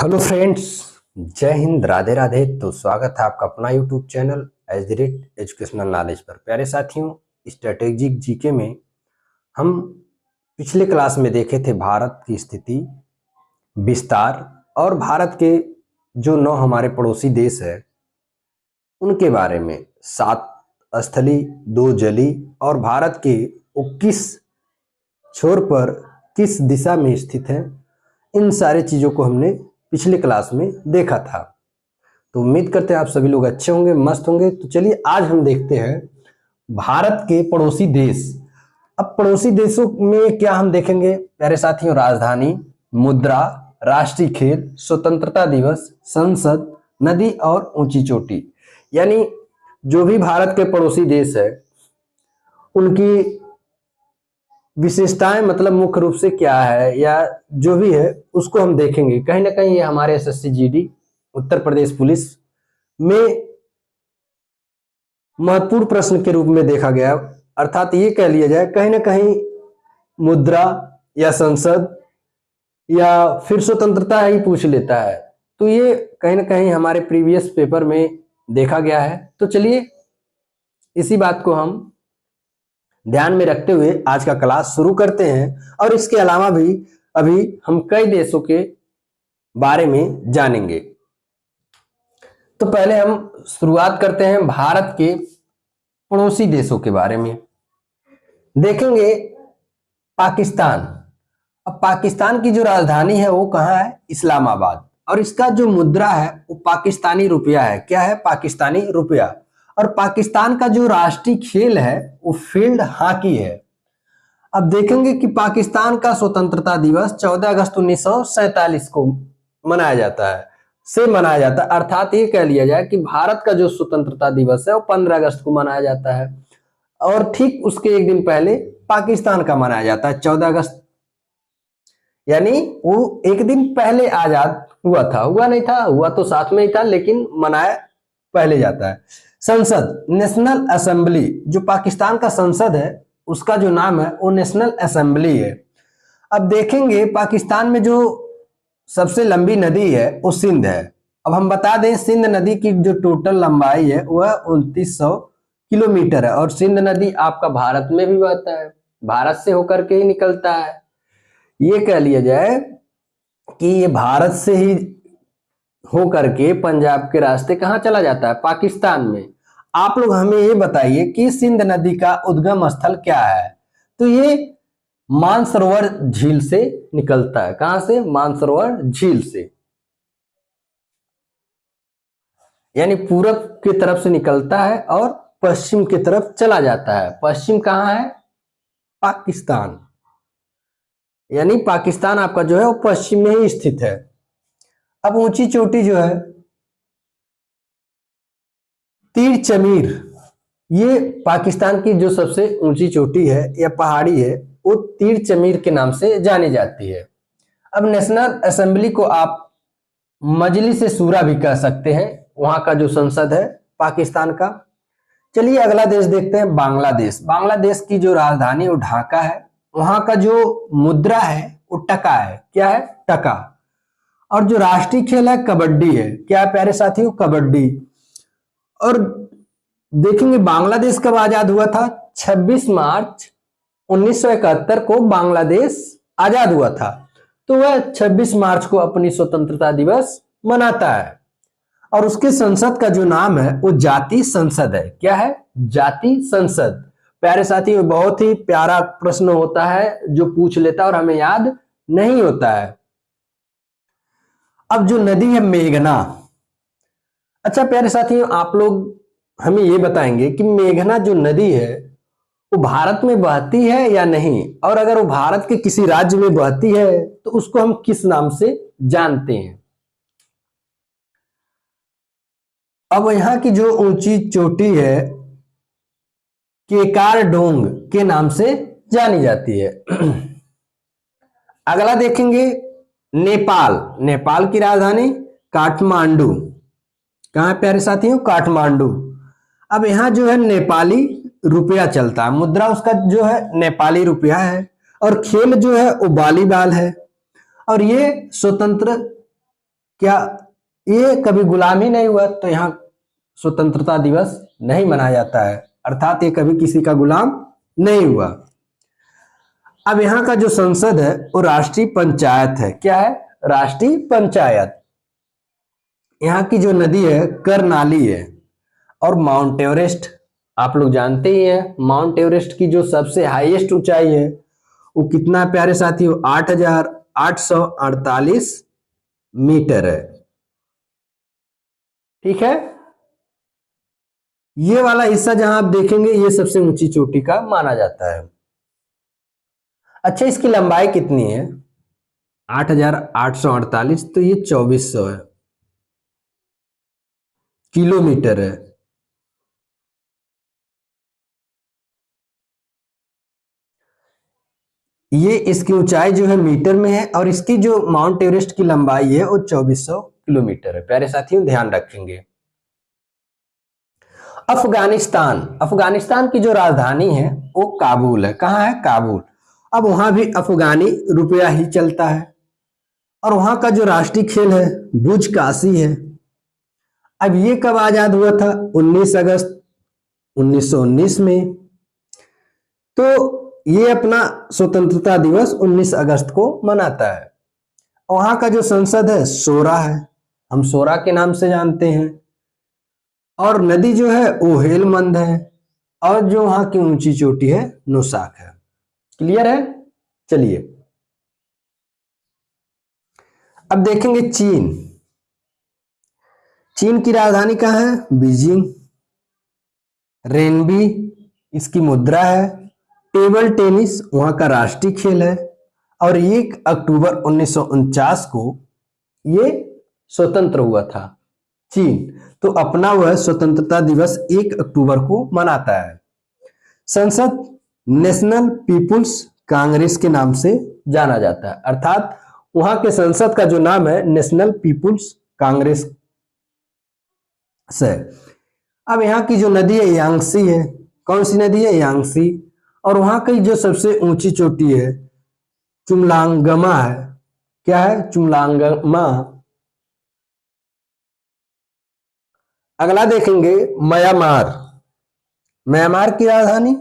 Hello friends, जय हिंद, राधे राधे। तो स्वागत है आपका अपना YouTube channel at the rate educational knowledge पर। प्यारे साथियों, स्ट्रेटेजिक जीके में हम पिछले क्लास में देखे थे भारत की स्थिति, विस्तार और भारत के जो 9 हमारे पड़ोसी देश है उनके बारे में। 7 स्थली, 2 जली और भारत के वो किस छोर पर किस दिशा में स्थित है, इन सारे चीज़ों को हमने पिछले क्लास में देखा था। तो उम्मीद करते हैं आप सभी लोग अच्छे होंगे, मस्त होंगे। तो चलिए आज हम देखते हैं भारत के पड़ोसी देश। अब पड़ोसी देशों में क्या हम देखेंगे प्यारे साथियों? राजधानी, मुद्रा, राष्ट्रीय खेल, स्वतंत्रता दिवस, संसद, नदी और ऊंची चोटी। यानी जो भी भारत के पड़ोसी देश है उनकी विशेषताएं, मतलब मुख्य रूप से क्या है या जो भी है उसको हम देखेंगे। कहीं ना कहीं ये हमारे SSC GD, Uttar Pradesh police में महत्वपूर्ण प्रश्न के रूप में देखा गया। अर्थात ये कह लिया जाए कहीं ना कहीं मुद्रा या संसद या फिर स्वतंत्रता ही पूछ लेता है, तो ये कहीं ना कहीं हमारे प्रीवियस पेपर में देखा गया है। तो चलिए इसी बात को हम ध्यान में रखते हुए आज का क्लास शुरू करते हैं। और इसके अलावा भी अभी हम कई देशों के बारे में जानेंगे। तो पहले हम शुरुआत करते हैं भारत के पड़ोसी देशों के बारे में। देखेंगे पाकिस्तान। अब पाकिस्तान की जो राजधानी है वो कहाँ है? इस्लामाबाद। और इसका जो मुद्रा है वो पाकिस्तानी रुपया है। क्या है? पाकिस्तानी रुपया। और पाकिस्तान का जो राष्ट्रीय खेल है वो फील्ड हॉकी है। अब देखेंगे कि पाकिस्तान का स्वतंत्रता दिवस 14 अगस्त 1947 को मनाया जाता है। अर्थात ये कह लिया जाए कि भारत का जो स्वतंत्रता दिवस है वो 15 अगस्त को मनाया जाता है और ठीक उसके एक दिन पहले पाकिस्तान का मनाया जाता है 14 अगस्त। यानी वो एक दिन पहले आजाद हुआ था, हुआ तो साथ में ही था, लेकिन मनाया पहले जाता है। संसद, नेशनल असेंबली, जो पाकिस्तान का संसद है उसका जो नाम है वो नेशनल असेंबली है। अब देखेंगे पाकिस्तान में जो सबसे लंबी नदी है वो सिंध है। अब हम बता दें सिंध नदी की जो टोटल लंबाई है वह 2900 किलोमीटर है। और सिंध नदी आपका भारत में भी बहता है, भारत से होकर के ही निकलता है। ये कह लिया जाए कि ये भारत से ही होकर के पंजाब के रास्ते कहाँ चला जाता है? पाकिस्तान में। आप लोग हमें ये बताइए कि सिंध नदी का उद्गम स्थल क्या है? तो ये मानसरोवर झील से निकलता है। कहां से? मानसरोवर झील से। यानी पूरब की तरफ से निकलता है और पश्चिम की तरफ चला जाता है। पश्चिम कहां है? पाकिस्तान। यानी पाकिस्तान आपका जो है वो पश्चिम में ही स्थित है। अब ऊंची चोटी जो है तीर चमीर, ये पाकिस्तान की जो सबसे ऊंची चोटी है या पहाड़ी है वो तीर चमीर के नाम से जानी जाती है। अब नेशनल असेंबली को आप मजलिस शूरा भी कह सकते हैं, वहां का जो संसद है पाकिस्तान का। चलिए अगला देश देखते हैं, बांग्लादेश। बांग्लादेश की जो राजधानी वो ढाका है। वहां का जो मुद्रा है वो टका है। क्या है? टका। और जो राष्ट्रीय खेल है कबड्डी है। क्या प्यारे साथियों? कबड्डी। और देखेंगे बांग्लादेश कब आजाद हुआ था? 26 मार्च 1971 को बांग्लादेश आजाद हुआ था। तो वह 26 मार्च को अपनी स्वतंत्रता दिवस मनाता है। और उसके संसद का जो नाम है वो जाति संसद है। क्या है? जाति संसद। प्यारे साथियों, बहुत ही प्यारा प्रश्न होता है जो पूछ लेता है और हमें याद नहीं होता है। अब जो नदी है मेघना। अच्छा प्यारे साथियों, आप लोग हमें ये बताएंगे कि मेघना जो नदी है वो भारत में बहती है या नहीं? और अगर वो भारत के किसी राज्य में बहती है तो उसको हम किस नाम से जानते हैं? अब यहाँ की जो ऊंची चोटी है केकार डोंग के नाम से जानी जाती है। अगला देखेंगे नेपाल। नेपाल की राजधानी काठमांडू। कहां है प्यारे साथियों? काठमांडू। अब यहाँ जो है नेपाली रुपया चलता है, मुद्रा उसका जो है नेपाली रुपया है। और खेल जो है वो वॉलीबॉल है। और ये स्वतंत्र क्या ये कभी गुलाम ही नहीं हुआ तो यहाँ स्वतंत्रता दिवस नहीं मनाया जाता है, अर्थात ये कभी किसी का गुलाम नहीं हुआ। अब यहाँ का जो संसद है वो राष्ट्रीय पंचायत है। क्या है? राष्ट्रीय पंचायत। यहाँ की जो नदी है करनाली है। और माउंट एवरेस्ट आप लोग जानते ही हैं, माउंट एवरेस्ट की जो सबसे हाईएस्ट ऊंचाई है वो कितना प्यारे साथियों? 8,848 मीटर है। ठीक है, ये वाला हिस्सा जहां आप देखेंगे ये सबसे ऊंची चोटी का माना जाता है। अच्छा, इसकी लंबाई कितनी है? 8,848, तो ये 2,400 है, किलोमीटर है। ये इसकी ऊंचाई जो है मीटर में है और इसकी जो माउंट एवरेस्ट की लंबाई है वो 2,400 किलोमीटर है। प्यारे साथियों ध्यान रखेंगे। अफगानिस्तान, अफगानिस्तान की जो राजधानी है वो काबुल है। कहाँ है? काबुल। अब वहां भी अफगानी रुपया ही चलता है और वहां का जो राष्ट्रीय खेल है बुज काशी है। अब ये कब आजाद हुआ था? 19 अगस्त 1919 में। तो ये अपना स्वतंत्रता दिवस 19 अगस्त को मनाता है। वहां का जो संसद है सोरा है, हम सोरा के नाम से जानते हैं। और नदी जो है वो हेलमंद है और जो वहां की ऊंची चोटी है नोसाक है। क्लियर है? चलिए अब देखेंगे चीन। चीन की राजधानी कहाँ है? बीजिंग। रेनबी इसकी मुद्रा है। टेबल टेनिस वहां का राष्ट्रीय खेल है और 1 अक्टूबर 1949 को ये स्वतंत्र हुआ था चीन। तो अपना वह स्वतंत्रता दिवस 1 अक्टूबर को मनाता है। संसद नेशनल पीपुल्स कांग्रेस के नाम से जाना जाता है, अर्थात वहां के संसद का जो नाम है नेशनल पीपुल्स कांग्रेस से। अब यहाँ की जो नदी है यांगसी है। कौन सी नदी है? यांगसी। और वहां की जो सबसे ऊंची चोटी है चुमलांगमा है। क्या है? चुमलांगमा। अगला देखेंगे म्यांमार। म्यांमार की राजधानी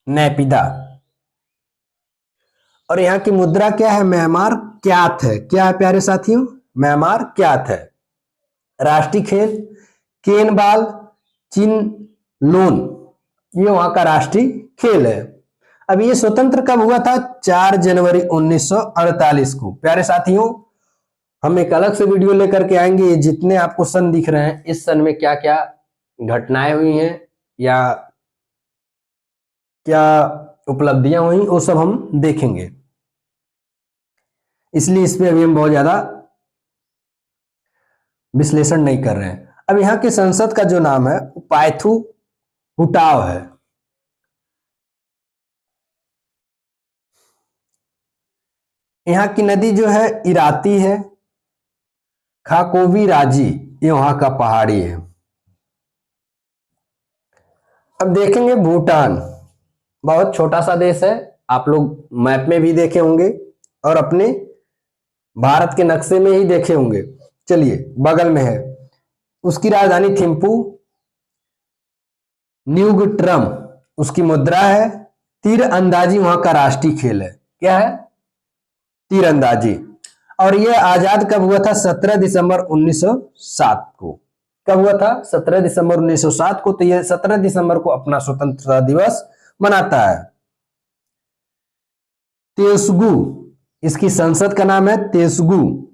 नैपिदा। और यहाँ की मुद्रा क्या है? म्यांमार क्यात है। क्या है प्यारे साथियों? म्यांमार क्यात है। राष्ट्रीय खेल केन बाल चिन लोन, ये वहां का राष्ट्रीय खेल है। अब ये स्वतंत्र कब हुआ था? 4 जनवरी 1948 को। प्यारे साथियों हम एक अलग से वीडियो लेकर के आएंगे। ये जितने आपको सन दिख रहे हैं इस सन में क्या क्या घटनाएं हुई हैं या क्या उपलब्धियां हुई वो सब हम देखेंगे, इसलिए इस पे अभी हम बहुत ज्यादा विश्लेषण नहीं कर रहे हैं। अब यहाँ के संसद का जो नाम है पायथू हुटाव है। यहाँ की नदी जो है इराती है। खाकोवी राजी ये वहां का पहाड़ी है। अब देखेंगे भूटान। बहुत छोटा सा देश है, आप लोग मैप में भी देखे होंगे और अपने भारत के नक्शे में ही देखे होंगे। चलिए बगल में है। उसकी राजधानी थिम्पू। न्यूगट्रम उसकी मुद्रा है। तीर अंदाजी वहां का राष्ट्रीय खेल है। क्या है? तीर अंदाजी। और यह आजाद कब हुआ था? 17 दिसंबर 1907 को। कब हुआ था? 17 दिसंबर 1907 को। तो यह 17 दिसंबर को अपना स्वतंत्रता दिवस मनाता है। तेसुगु इसकी संसद का नाम है तेसुगु।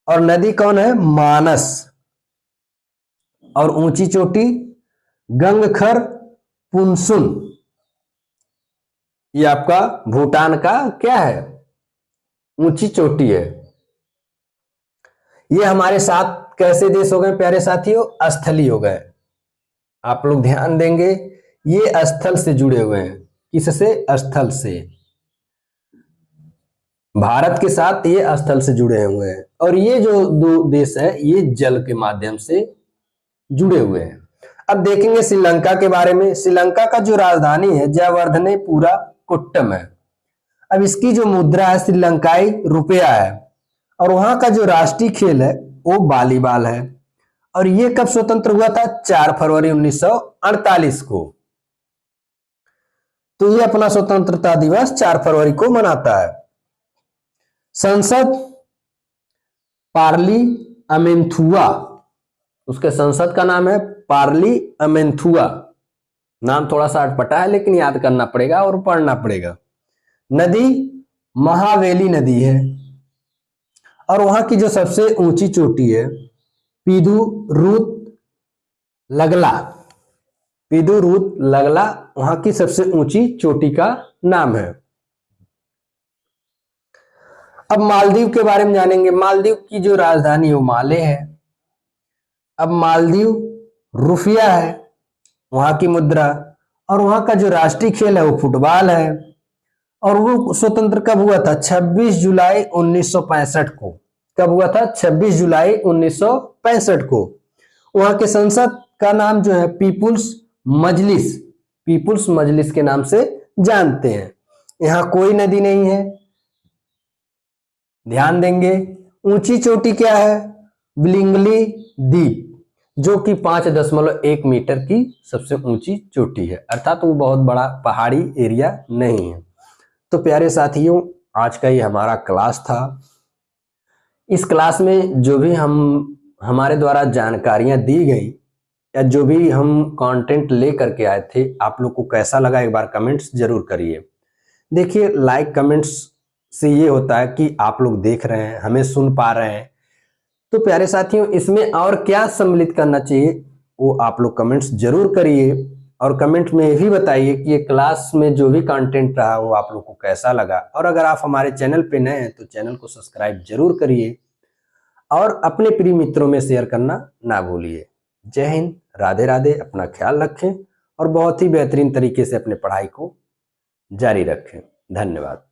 और नदी कौन है? मानस। और ऊंची चोटी गंगखर पुनसुन। ये आपका भूटान का क्या है? ऊंची चोटी है। ये हमारे साथ कैसे देश हो गए प्यारे साथियों? स्थलीय हो गए। आप लोग ध्यान देंगे ये स्थल से जुड़े हुए हैं। किससे? स्थल से। भारत के साथ ये स्थल से जुड़े हुए हैं। और ये जो दो देश है ये जल के माध्यम से जुड़े हुए हैं। अब देखेंगे श्रीलंका के बारे में। श्रीलंका का जो राजधानी है जयवर्धनेपुरा कुट्टम है। अब इसकी जो मुद्रा है श्रीलंकाई रुपया है और वहां का जो राष्ट्रीय खेल है वो वॉलीबॉल है। और ये कब स्वतंत्र हुआ था? 4 फरवरी 1948 को। तो ये अपना स्वतंत्रता दिवस 4 फरवरी को मनाता है। संसद पार्लियामेंथुआ, उसके संसद का नाम है पार्लियामेंथुआ। नाम थोड़ा सा अटपटा है लेकिन याद करना पड़ेगा और पढ़ना पड़ेगा। नदी महावेली नदी है। और वहां की जो सबसे ऊंची चोटी है पिदुरुत लगला, पिदुरुत लगला वहां की सबसे ऊंची चोटी का नाम है। अब मालदीव के बारे में जानेंगे। मालदीव की जो राजधानी है वो माले है। अब मालदीव रुपया है वहां की मुद्रा। और वहां का जो राष्ट्रीय खेल है वो फुटबॉल है। और वो स्वतंत्र कब हुआ था? 26 जुलाई 1965 को। कब हुआ था? 26 जुलाई 1965 को। वहां के संसद का नाम जो है पीपुल्स मजलिस, पीपुल्स मजलिस के नाम से जानते हैं। यहाँ कोई नदी नहीं है, ध्यान देंगे। ऊंची चोटी क्या है? बिलिंगली द्वीप, जो कि 5.1 मीटर की सबसे ऊंची चोटी है, अर्थात वो बहुत बड़ा पहाड़ी एरिया नहीं है। तो प्यारे साथियों, आज का ये हमारा क्लास था। इस क्लास में जो भी हमारे द्वारा जानकारियां दी गई या जो भी हम कंटेंट ले करके आए थे, आप लोग को कैसा लगा एक बार कमेंट्स जरूर करिए। देखिए, लाइक कमेंट्स से ये होता है कि आप लोग देख रहे हैं, हमें सुन पा रहे हैं। तो प्यारे साथियों, इसमें और क्या सम्मिलित करना चाहिए वो आप लोग कमेंट्स जरूर करिए। और कमेंट में ये भी बताइए कि ये क्लास में जो भी कंटेंट रहा वो आप लोग को कैसा लगा। और अगर आप हमारे चैनल पे नए हैं तो चैनल को सब्सक्राइब जरूर करिए और अपने प्रिय मित्रों में शेयर करना ना भूलिए। जय हिंद, राधे राधे, अपना ख्याल रखें और बहुत ही बेहतरीन तरीके से अपने पढ़ाई को जारी रखें। धन्यवाद।